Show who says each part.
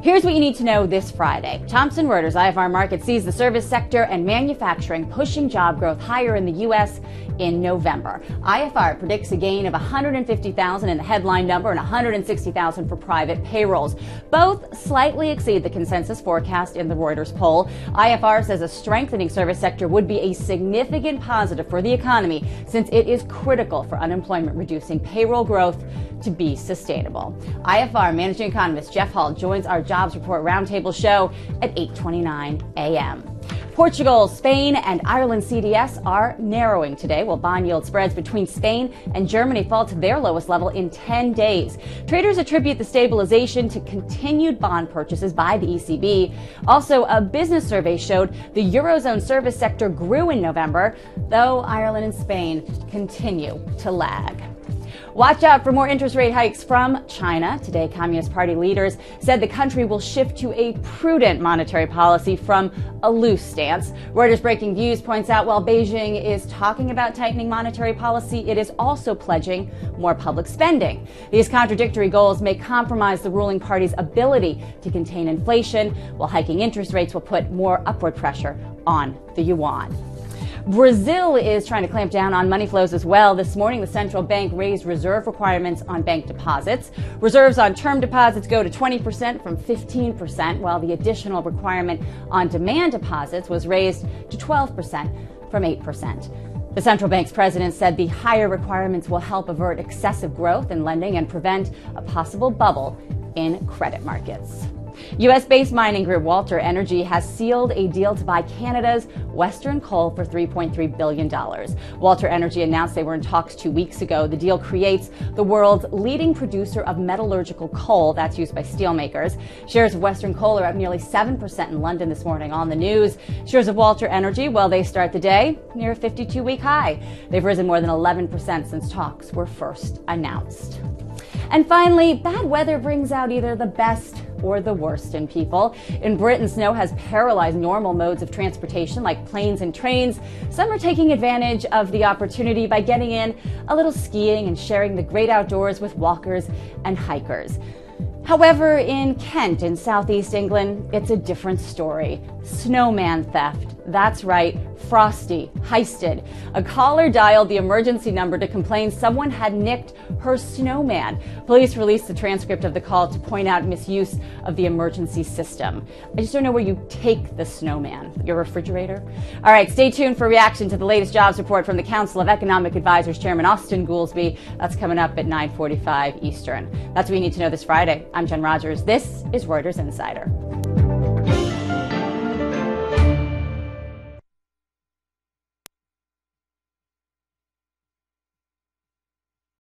Speaker 1: Here's what you need to know this Friday. Thomson Reuters IFR Market sees the service sector and manufacturing pushing job growth higher in the U.S. in November. IFR predicts a gain of 150,000 in the headline number and 160,000 for private payrolls. Both slightly exceed the consensus forecast in the Reuters poll. IFR says a strengthening service sector would be a significant positive for the economy since it is critical for unemployment reducing payroll growth to be sustainable. IFR managing economist Jeff Hall joins our Jobs Report Roundtable show at 8:29 a.m. Portugal, Spain, and Ireland CDS are narrowing today, while bond yield spreads between Spain and Germany fall to their lowest level in 10 days. Traders attribute the stabilization to continued bond purchases by the ECB. Also, a business survey showed the Eurozone service sector grew in November, though Ireland and Spain continue to lag. Watch out for more interest rate hikes from China. Today, Communist Party leaders said the country will shift to a prudent monetary policy from a loose stance. Reuters Breaking Views points out while Beijing is talking about tightening monetary policy, it is also pledging more public spending. These contradictory goals may compromise the ruling party's ability to contain inflation, while hiking interest rates will put more upward pressure on the yuan. Brazil is trying to clamp down on money flows as well. This morning, the central bank raised reserve requirements on bank deposits. Reserves on term deposits go to 20% from 15%, while the additional requirement on demand deposits was raised to 12% from 8%. The central bank's president said the higher requirements will help avert excessive growth in lending and prevent a possible bubble in credit markets. U.S.-based mining group Walter Energy has sealed a deal to buy Canada's Western Coal for $3.3 billion. Walter Energy announced they were in talks 2 weeks ago. The deal creates the world's leading producer of metallurgical coal that's used by steelmakers. Shares of Western Coal are up nearly 7% in London this morning on the news. Shares of Walter Energy, well, they start the day near a 52-week high. They've risen more than 11% since talks were first announced. And finally, bad weather brings out either the best or the worst in people. In Britain, snow has paralyzed normal modes of transportation like planes and trains. Some are taking advantage of the opportunity by getting in a little skiing and sharing the great outdoors with walkers and hikers. However, in Kent in southeast England, it's a different story. Snowman theft. That's right, Frosty, heisted. A caller dialed the emergency number to complain someone had nicked her snowman. Police released the transcript of the call to point out misuse of the emergency system. I just don't know where you take the snowman. Your refrigerator? All right, stay tuned for reaction to the latest jobs report from the Council of Economic Advisors Chairman Austin Goolsbee. That's coming up at 9:45 Eastern. That's what you need to know this Friday. I'm Jen Rogers. This is Reuters Insider.